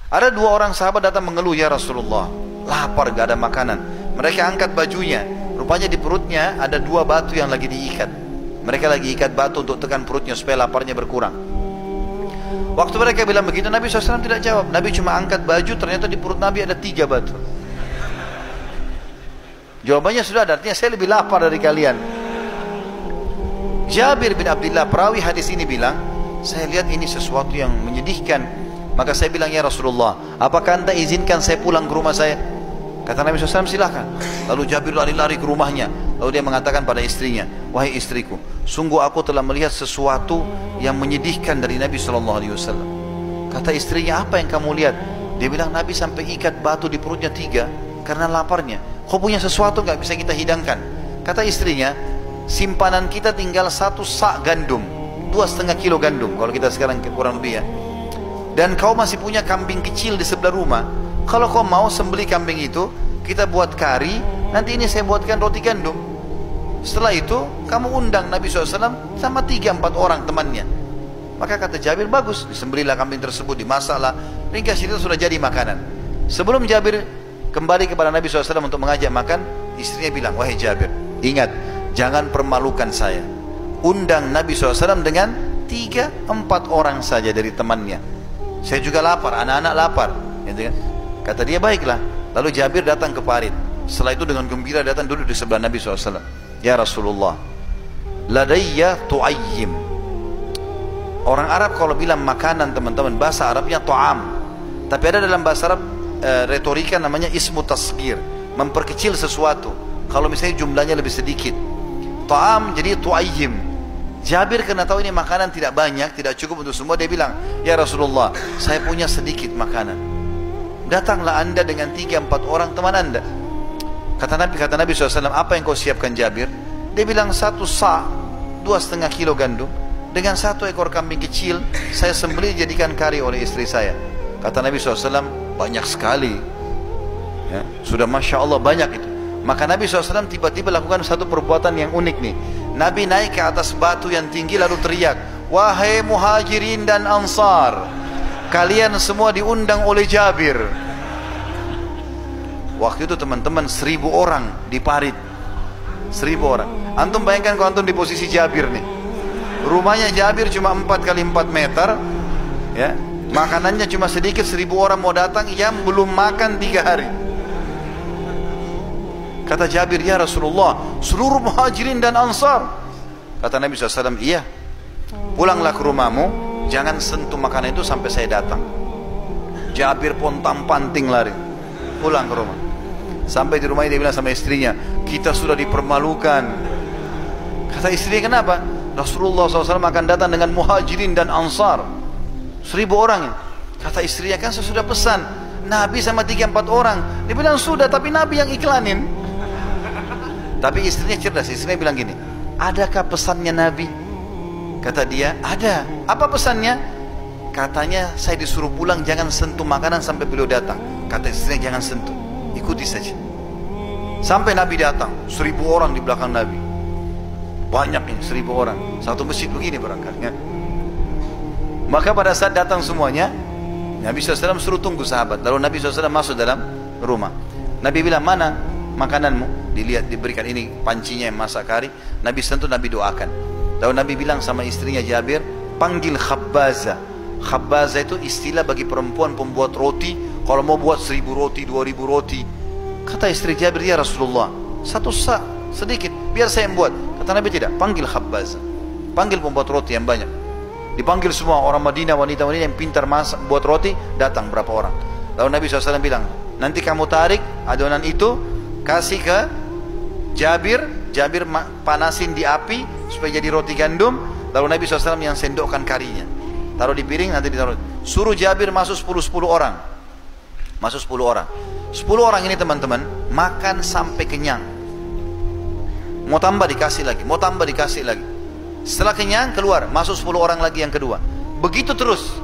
Ada dua orang sahabat datang mengeluh, ya Rasulullah, lapar, gak ada makanan. Mereka angkat bajunya, rupanya di perutnya ada dua batu yang lagi diikat. Mereka lagi ikat batu untuk tekan perutnya supaya laparnya berkurang. Waktu mereka bilang begitu, Nabi SAW tidak jawab. Nabi cuma angkat baju, ternyata di perut Nabi ada 3 batu. Jawabannya sudah ada, artinya saya lebih lapar dari kalian. Jabir bin Abdullah, perawi hadis ini bilang, saya lihat ini sesuatu yang menyedihkan. Maka saya bilang, ya Rasulullah, apakah anda izinkan saya pulang ke rumah saya? Kata Nabi SAW, silakan. Lalu Jabir lari-lari ke rumahnya. Lalu dia mengatakan pada istrinya, wahai istriku, sungguh aku telah melihat sesuatu yang menyedihkan dari Nabi SAW. Kata istrinya, apa yang kamu lihat? Dia bilang, Nabi sampai ikat batu di perutnya 3 karena laparnya. Kau punya sesuatu nggak bisa kita hidangkan? Kata istrinya, simpanan kita tinggal 1 sak gandum, 2,5 kilo gandum kalau kita sekarang kurang lebih ya. Dan kau masih punya kambing kecil di sebelah rumah. Kalau kau mau sembelih kambing itu, kita buat kari, nanti ini saya buatkan roti gandum. Setelah itu kamu undang Nabi SAW sama 3-4 orang temannya. Maka kata Jabir, bagus, disembelihlah kambing tersebut, dimasaklah, ringkas cerita sudah jadi makanan. Sebelum Jabir kembali kepada Nabi SAW untuk mengajak makan, istrinya bilang, wahai Jabir, ingat, jangan permalukan saya. Undang Nabi SAW dengan 3-4 orang saja dari temannya. Saya juga lapar, anak-anak lapar, gitu kan? Kata dia, baiklah. Lalu Jabir datang ke parit. Setelah itu dengan gembira datang duduk di sebelah Nabi SAW. Ya Rasulullah, ladayya tu'ayyim. Orang Arab kalau bilang makanan, teman-teman, bahasa Arabnya ta'am. Tapi ada dalam bahasa Arab retorika namanya ismu tasghir, memperkecil sesuatu kalau misalnya jumlahnya lebih sedikit. Ta'am jadi tu'ayyim. Jabir karena tahu ini makanan tidak banyak, tidak cukup untuk semua, dia bilang, ya Rasulullah, saya punya sedikit makanan. Datanglah anda dengan 3-4 orang teman anda. Kata Nabi SAW, apa yang kau siapkan Jabir? Dia bilang 1 sa', 2,5 kilo gandum, dengan 1 ekor kambing kecil, saya sembelih jadikan kari oleh istri saya. Kata Nabi SAW, banyak sekali ya, sudah Masya Allah banyak itu. Maka Nabi SAW tiba-tiba lakukan satu perbuatan yang unik nih. Nabi naik ke atas batu yang tinggi lalu teriak, wahai muhajirin dan ansar, kalian semua diundang oleh Jabir. Waktu itu teman-teman 1.000 orang di parit, 1.000 orang. Antum bayangkan kalau antum di posisi Jabir nih, rumahnya Jabir cuma 4 kali 4 meter ya, makanannya cuma sedikit, 1.000 orang mau datang yang belum makan 3 hari. Kata Jabir, ya Rasulullah, seluruh muhajirin dan ansar. Kata Nabi SAW, iya, pulanglah ke rumahmu, jangan sentuh makanan itu sampai saya datang. Jabir pontang-panting lari pulang ke rumah. Sampai di rumahnya dia bilang sama istrinya, kita sudah dipermalukan. Kata istrinya, kenapa? Rasulullah SAW akan datang dengan muhajirin dan ansar, 1.000 orang. Kata istrinya, kan saya sudah pesan Nabi sama 3-4 orang. Dia bilang sudah, tapi Nabi yang iklanin. Tapi istrinya cerdas, istrinya bilang gini, adakah pesannya Nabi? Kata dia, ada. Apa pesannya? Katanya saya disuruh pulang, jangan sentuh makanan sampai beliau datang. Kata istrinya, jangan sentuh, ikuti saja. Sampai Nabi datang, 1.000 orang di belakang Nabi. Banyak nih, 1.000 orang. Satu masjid begini barangkali. Maka pada saat datang semuanya, Nabi SAW suruh tunggu sahabat. Lalu Nabi SAW masuk dalam rumah. Nabi bilang, mana makananmu? Dilihat, diberikan ini pancinya yang masak kari. Nabi sentuh, Nabi doakan. Lalu Nabi bilang sama istrinya Jabir, panggil khabbaza. Khabbaza itu istilah bagi perempuan pembuat roti. Kalau mau buat 1.000 roti, 2.000 roti. Kata istri Jabir, ya Rasulullah, 1 sa' sedikit, biar saya yang buat. Kata Nabi, tidak, panggil khabbaza, panggil pembuat roti yang banyak. Dipanggil semua orang Madinah, wanita-wanita yang pintar masak buat roti, datang berapa orang. Lalu Nabi SAW bilang, nanti kamu tarik adonan itu, kasih ke Jabir. Jabir panasin di api supaya jadi roti gandum. Lalu Nabi SAW yang sendokkan karinya, taruh di piring, nanti ditaruh. Suruh Jabir masuk 10 orang. Masuk 10 orang. 10 orang ini teman-teman makan sampai kenyang. Mau tambah dikasih lagi, mau tambah dikasih lagi. Setelah kenyang keluar, masuk 10 orang lagi yang kedua. Begitu terus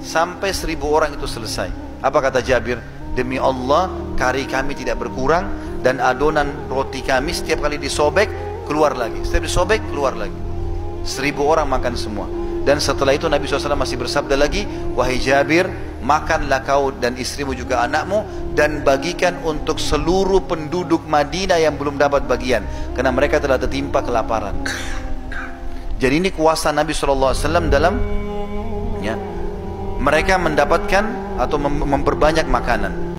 sampai 1.000 orang itu selesai. Apa kata Jabir? Demi Allah, kari kami tidak berkurang dan adonan roti kami setiap kali disobek keluar lagi, setiap disobek keluar lagi. 1.000 orang makan semua. Dan setelah itu Nabi SAW masih bersabda lagi, wahai Jabir, makanlah kau dan istrimu juga anakmu, dan bagikan untuk seluruh penduduk Madinah yang belum dapat bagian, karena mereka telah tertimpa kelaparan. Jadi ini kuasa Nabi SAW dalam, ya, mereka mendapatkan atau memperbanyak makanan.